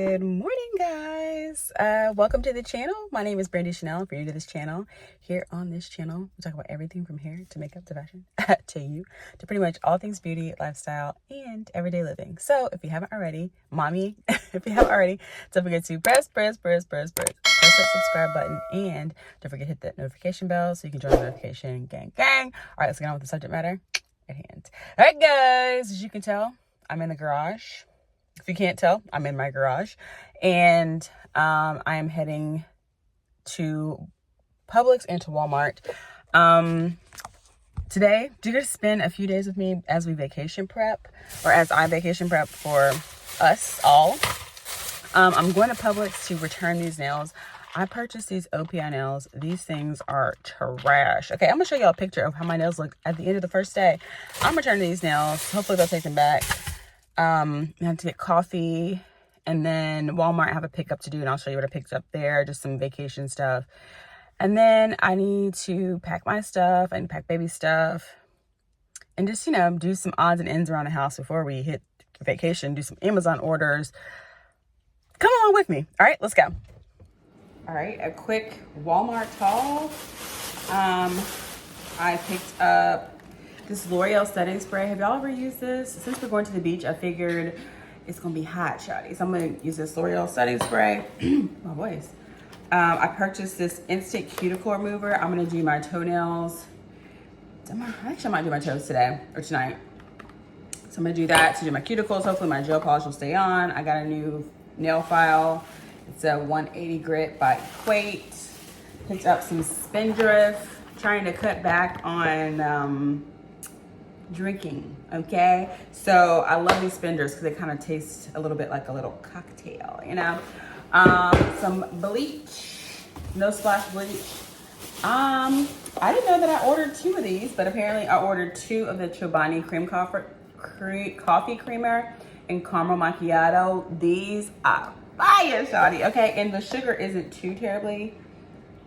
Good morning, guys. Welcome to the channel. My name is Brandy Chanell. If you're new to this channel, here on this channel, we talk about everything from hair to makeup to fashion to you to pretty much all things beauty, lifestyle, and everyday living. So if you haven't already, mommy, if you haven't already, don't forget to press that subscribe button, and don't forget to hit that notification bell so you can join the notification gang. All right, let's get on with the subject matter at hand. All right, guys, as you can tell, I'm in the garage. If you can't tell, I'm in my garage, and I am heading to Publix and to Walmart. Today, you're going to spend a few days with me as we vacation prep, or as I vacation prep for us all. I'm going to Publix to return these nails. I purchased these OPI nails. These things are trash. Okay, I'm going to show y'all a picture of how my nails look at the end of the first day. I'm returning these nails. Hopefully they'll take them back. I have to get coffee, and then Walmart have a pickup to do, and I'll show you what I picked up there, just some vacation stuff. And then I need to pack my stuff and pack baby stuff and just, do some odds and ends around the house before we hit vacation, do some Amazon orders. Come along with me. All right, let's go. All right, a quick Walmart haul. I picked up this L'Oreal setting spray. Have y'all ever used this? Since we're going to the beach, I figured it's gonna be hot, shawty. So I'm gonna use this L'Oreal setting spray. My voice. I purchased this instant cuticle remover. I'm gonna do my toenails. Actually, I might do my toes today or tonight. So I'm gonna do that to do my cuticles. Hopefully my gel polish will stay on. I got a new nail file. It's a 180 grit by Equate. Picked up some Spindrift. Trying to cut back on drinking, okay? So I love these Spindriffs because they kind of taste a little bit like a little cocktail, Some bleach, no splash bleach. I didn't know that I ordered 2 of these, but apparently I ordered 2 of the Chobani cream coffee creamer and caramel macchiato. These are fire, shawty, okay? And the sugar isn't too terribly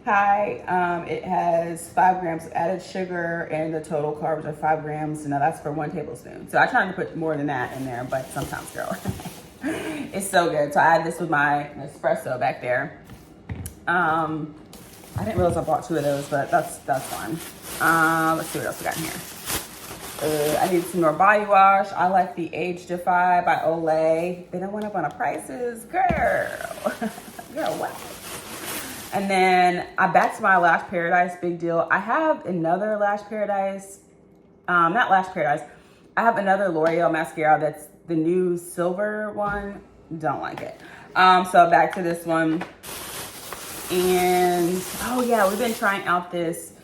high. It has 5 grams of added sugar, and the total carbs are 5 grams. Now that's for 1 tablespoon. So I try to put more than that in there, but sometimes, girl, it's so good. So I add this with my espresso back there. I didn't realize I bought 2 of those, but that's fun. Let's see what else we got in here. I need some more body wash. I like the Age Defy by Olay. They don't went up on the prices, girl. Girl, what? And then back to my Lash Paradise, big deal. I have another Lash Paradise, not Lash Paradise. I have another L'Oreal mascara that's the new silver one. Don't like it. So back to this one. And, oh yeah, we've been trying out this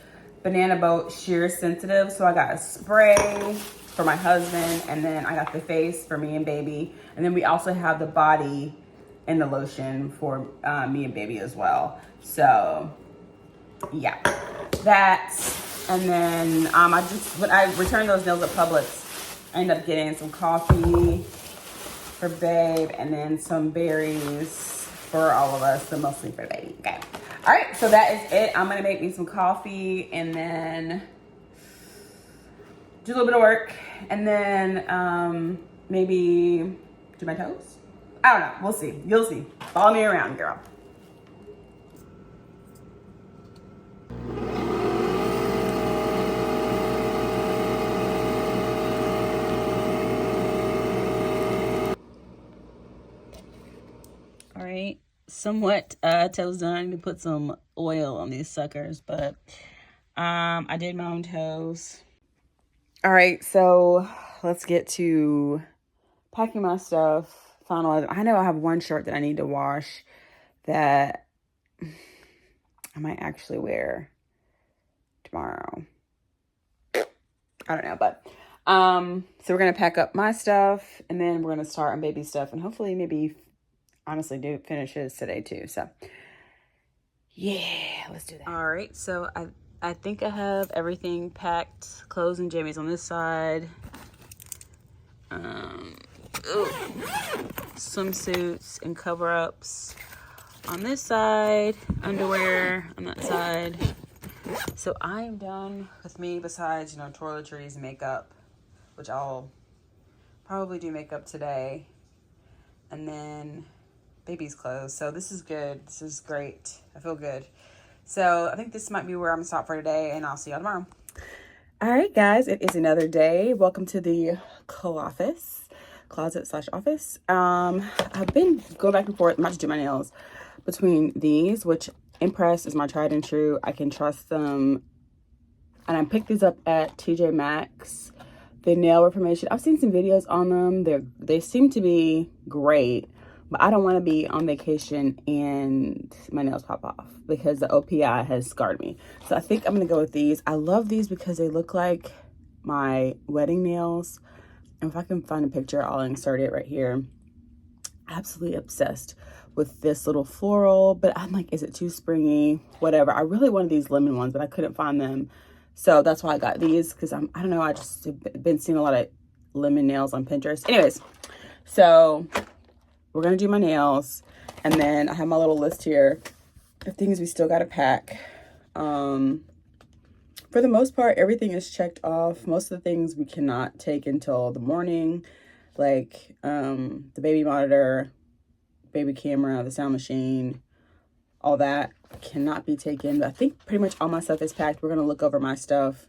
Banana Boat Sheer Sensitive. So I got a spray for my husband, and then I got the face for me and baby. And then we also have the body and the lotion for me and baby as well. So yeah, that's, and then when I returned those nails at Publix, I ended up getting some coffee for babe, and then some berries for all of us, but mostly for baby. Okay, all right, so that is it. I'm gonna make me some coffee and then do a little bit of work, and then maybe do my toes. I don't know. We'll see. You'll see. Follow me around, girl. All right. Somewhat toes done. To put some oil on these suckers, but I did my own toes. All right. So let's get to packing my stuff. Finalizing. I know I have 1 shirt that I need to wash that I might actually wear tomorrow. I don't know, but so we're gonna pack up my stuff, and then we're gonna start on baby stuff, and hopefully maybe honestly do finish his today too. So yeah, let's do that. All right, so I think I have everything packed. Clothes and jammies on this side. Swimsuits and cover-ups on this side, underwear on that side. So I'm done with me, besides toiletries and makeup, which I'll probably do makeup today, and then baby's clothes. So this is good. This is great. I feel good. So I think this might be where I'm gonna stop for today, and I'll see y'all tomorrow. All right, guys, it is another day. Welcome to the closet/office. I've been going back and forth. I'm about to do my nails between these, which Impress is my tried and true. I can trust them. And I picked these up at TJ Maxx. The nail reformation, I've seen some videos on them. They seem to be great, but I don't want to be on vacation and my nails pop off because the OPI has scarred me. So I think I'm gonna go with these. I love these because they look like my wedding nails. And if I can find a picture, I'll insert it right here. Absolutely obsessed with this little floral, but I'm like, is it too springy? Whatever. I really wanted these lemon ones, but I couldn't find them. So that's why I got these, because I don't know, I just have been seeing a lot of lemon nails on Pinterest. Anyways, so we're going to do my nails. And then I have my little list here of things we still got to pack. For the most part, everything is checked off. Most of the things we cannot take until the morning, like the baby monitor, baby camera, the sound machine, all that cannot be taken. But I think pretty much all my stuff is packed. We're gonna look over my stuff,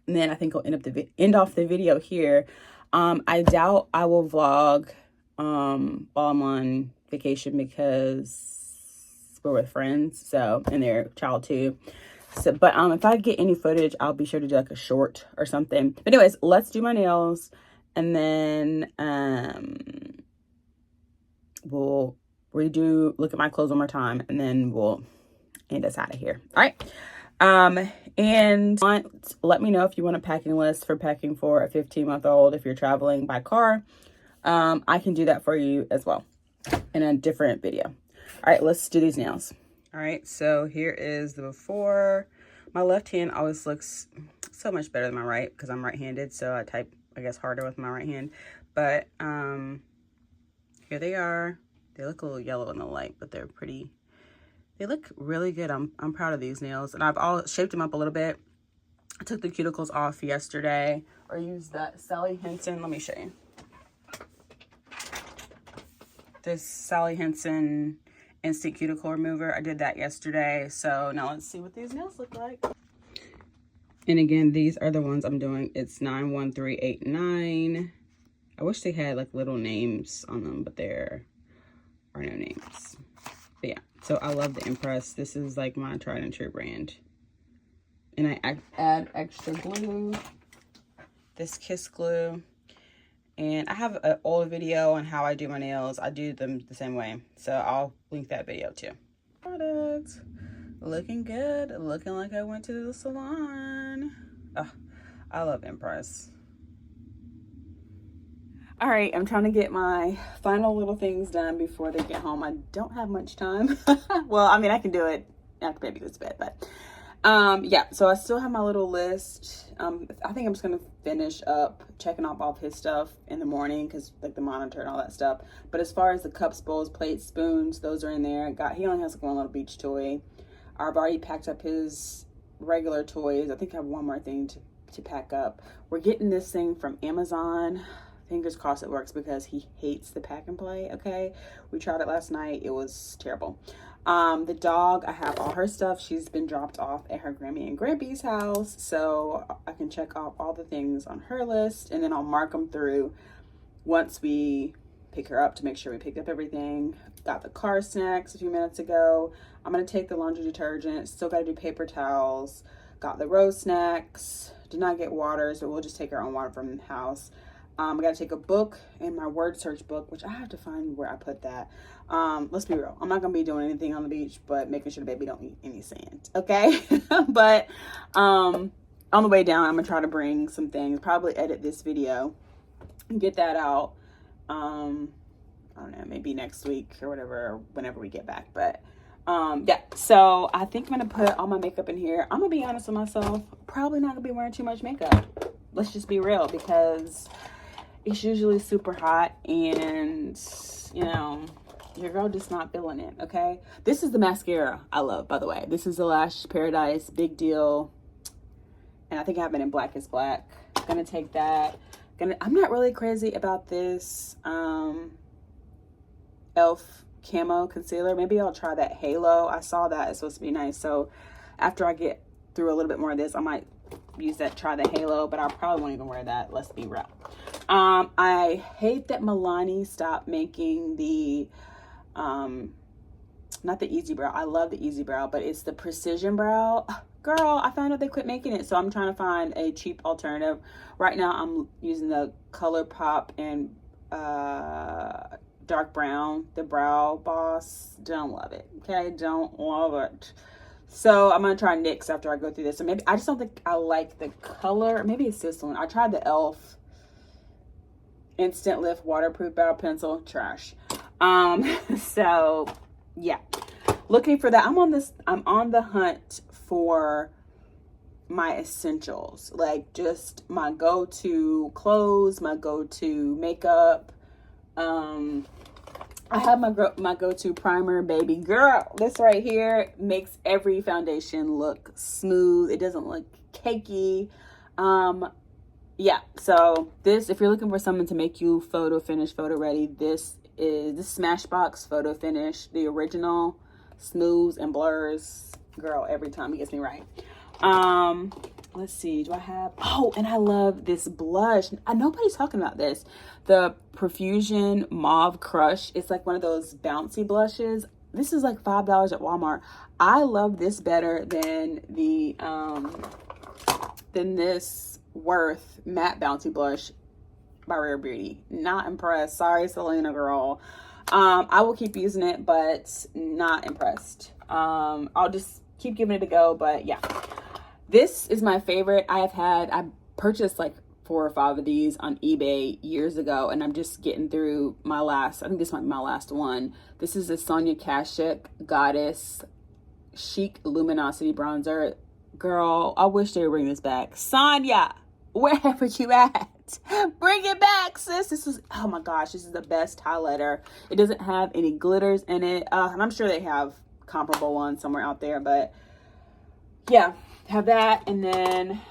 and then I think I'll end off the video here. I doubt I will vlog while I'm on vacation because we're with friends, so, and their child too. So, but if I get any footage, I'll be sure to do like a short or something. But anyways, let's do my nails, and then we'll look at my clothes one more time, and then we'll end us out of here. All right. And let me know if you want a packing list for packing for a 15-month-old if you're traveling by car. I can do that for you as well in a different video. All right, let's do these nails. All right, so here is the before. My left hand always looks so much better than my right because I'm right-handed, so I type, I guess, harder with my right hand. But here they are. They look a little yellow in the light, but they're pretty. They look really good. I'm proud of these nails, and I've all shaped them up a little bit. I took the cuticles off yesterday, or used that Sally Hansen. Let me show you. This Sally Hansen Instant Cuticle Remover. I did that yesterday. So now let's see what these nails look like. And again, these are the ones I'm doing. It's 91389. I wish they had like little names on them, but there are no names. But yeah, so I love the Impress. This is like my tried and true brand. And I add extra glue, this kiss glue. And I have an old video on how I do my nails. I do them the same way, so I'll link that video too. Products, looking good, looking like I went to the salon. Oh, I love Impress. All right, I'm trying to get my final little things done before they get home. I don't have much time. Well, I mean, I can do it after baby goes to bed, but yeah, so I still have my little list. I think I'm just gonna finish up checking off all of his stuff in the morning, because like the monitor and all that stuff. But as far as the cups, bowls, plates, spoons, those are in there. He only has like one little beach toy. I've already packed up his regular toys. I think I have one more thing to pack up. We're getting this thing from Amazon. Fingers crossed it works, because he hates the pack and play. Okay, we tried it last night. It was terrible. The dog, I have all her stuff. She's been dropped off at her Grammy and Grampy's house, so I can check off all the things on her list, and then I'll mark them through once we pick her up to make sure we picked up everything. Got the car snacks a few minutes ago. I'm gonna take the laundry detergent. Still gotta do paper towels. Got the rose snacks. Did not get water, so we'll just take our own water from the house. I gotta take a book and my word search book, which I have to find where I put that. Let's be real. I'm not gonna be doing anything on the beach, but making sure the baby don't eat any sand, okay? But on the way down, I'm gonna try to bring some things, probably edit this video and get that out. I don't know, maybe next week or whatever, whenever we get back. But yeah, so I think I'm gonna put all my makeup in here. I'm gonna be honest with myself, probably not gonna be wearing too much makeup. Let's just be real, because it's usually super hot, and you know, your girl just not feeling it. Okay, this is the mascara I love, by the way. This is the Lash Paradise Big Deal, and I think I have it in Black is Black. Gonna take that. I'm not really crazy about this e.l.f. camo concealer. Maybe I'll try that Halo. I saw that. It's supposed to be nice. So after I get through a little bit more of this, I might use that, try the Halo, but I probably won't even wear that. Let's be real. I hate that Milani stopped making the, not the Easy Brow. I love the Easy Brow, but it's the Precision Brow. Girl, I found out they quit making it, so I'm trying to find a cheap alternative. Right now, I'm using the ColourPop and dark brown, the Brow Boss. Don't love it, okay? Don't love it. So I'm gonna try NYX after I go through this. So maybe, I just don't think I like the color. Maybe it's this one. I tried the e.l.f. Instant Lift Waterproof Brow Pencil. Trash. So yeah, looking for that. I'm on the hunt for my essentials, like just my go-to clothes, my go-to makeup. I have my go-to primer, baby girl. This right here makes every foundation look smooth. It doesn't look cakey. Yeah, so this, if you're looking for someone to make you photo finish, photo ready, this is the Smashbox Photo Finish, the original, smooths and blurs. Girl, every time it gets me right. Let's see, do I have, oh, and I love this blush. Nobody's talking about this. The Profusion Mauve Crush. It's like one of those bouncy blushes. This is like $5 at Walmart. I love this better than the, than this Worth Matte Bouncy Blush by Rare Beauty. Not impressed. Sorry, Selena girl. I will keep using it, but not impressed. I'll just keep giving it a go, but yeah. This is my favorite. I purchased like 4 or 5 of these on eBay years ago, and I'm just getting through my last, I think this might be my last one. This is the Sonia Kashuk Goddess Chic Luminosity Bronzer. Girl, I wish they would bring this back. Sonia, wherever you at, bring it back, sis. This is, oh my gosh, this is the best highlighter. It doesn't have any glitters in it, and I'm sure they have comparable ones somewhere out there, but yeah, have that. And then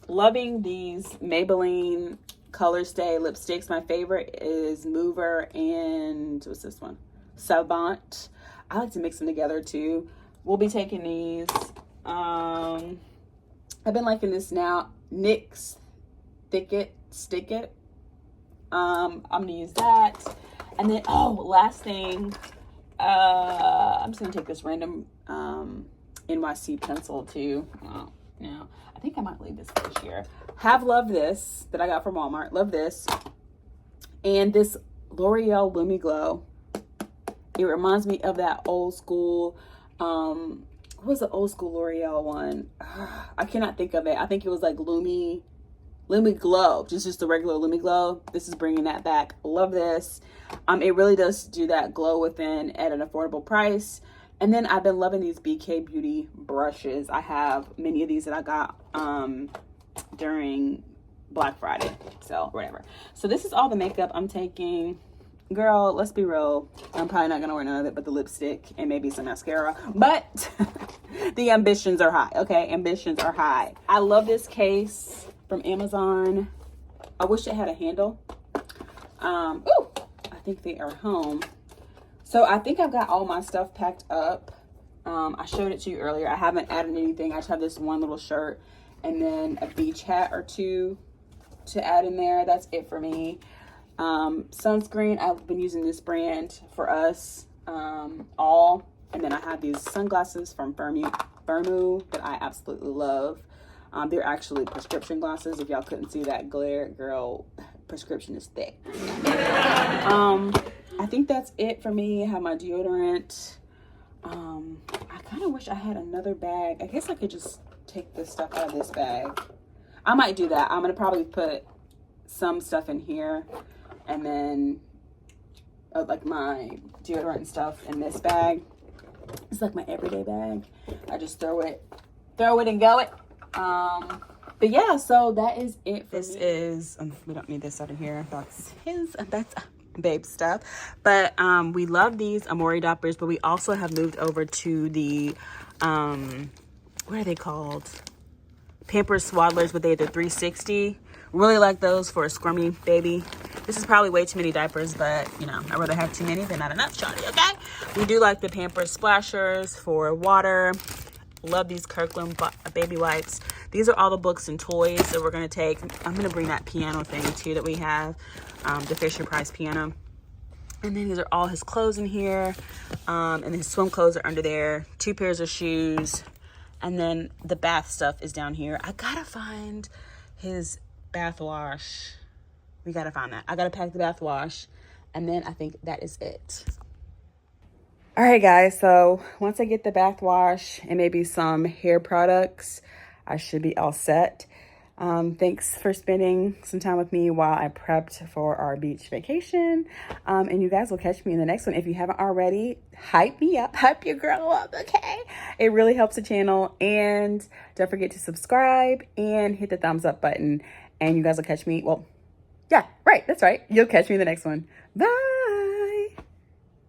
loving these Maybelline Color Stay lipsticks. My favorite is Mover and what's this one, Savant. I like to mix them together too. We'll be taking these. I've been liking this now, NYX Stick It. I'm gonna use that. And then, oh, last thing, I'm just gonna take this random NYC pencil too. Oh, no, I think I might leave this fish here. Have loved this that I got from Walmart. Love this. And this L'Oreal Lumi Glow. It reminds me of that old school, what was the old school L'Oreal one? I cannot think of it. I think it was like Lumi Glow, just the regular Lumi Glow. This is bringing that back. Love this. It really does do that glow within at an affordable price. And then I've been loving these BK Beauty brushes. I have many of these that I got during Black Friday, so whatever. So this is all the makeup I'm taking. Girl, let's be real, I'm probably not gonna wear none of it but the lipstick and maybe some mascara, but the ambitions are high. Okay, ambitions are high. I love this case from Amazon. I wish it had a handle. Ooh, I think they are home. So I think I've got all my stuff packed up. I showed it to you earlier. I haven't added anything. I just have this one little shirt and then a beach hat or two to add in there. That's it for me. Sunscreen, I've been using this brand For Us all, and then I have these sunglasses from Firmu that I absolutely love. They're actually prescription glasses. If y'all couldn't see that glare, girl, prescription is thick. I think that's it for me. I have my deodorant. I kind of wish I had another bag. I guess I could just take this stuff out of this bag. I might do that. I'm gonna probably put some stuff in here and then like my deodorant and stuff in this bag. It's like my everyday bag. I just throw it and go it. But yeah, so that is it for this me. Is we don't need this out of here. That's babe stuff. But we love these Amore Doppers, but we also have moved over to the what are they called, Pampers Swaddlers, but they're the 360. Really like those for a scrummy baby. This is probably way too many diapers, but you know, I'd rather have too many than not enough, shawty, okay? We do like the Pampers splashers for water. Love these Kirkland baby wipes. These are all the books and toys that we're gonna take. I'm gonna bring that piano thing too that we have, the Fisher Price piano. And then these are all his clothes in here. And his swim clothes are under there. 2 pairs of shoes. And then the bath stuff is down here. I gotta find his bath wash. We gotta find that. I gotta pack the bath wash. And then I think that is it. All right, guys. So once I get the bath wash and maybe some hair products, I should be all set. Thanks for spending some time with me while I prepped for our beach vacation. And you guys will catch me in the next one. If you haven't already, hype me up, hype your girl up, okay? It really helps the channel. And don't forget to subscribe and hit the thumbs up button. And you guys will catch me, well, yeah, right, that's right. You'll catch me in the next one. Bye.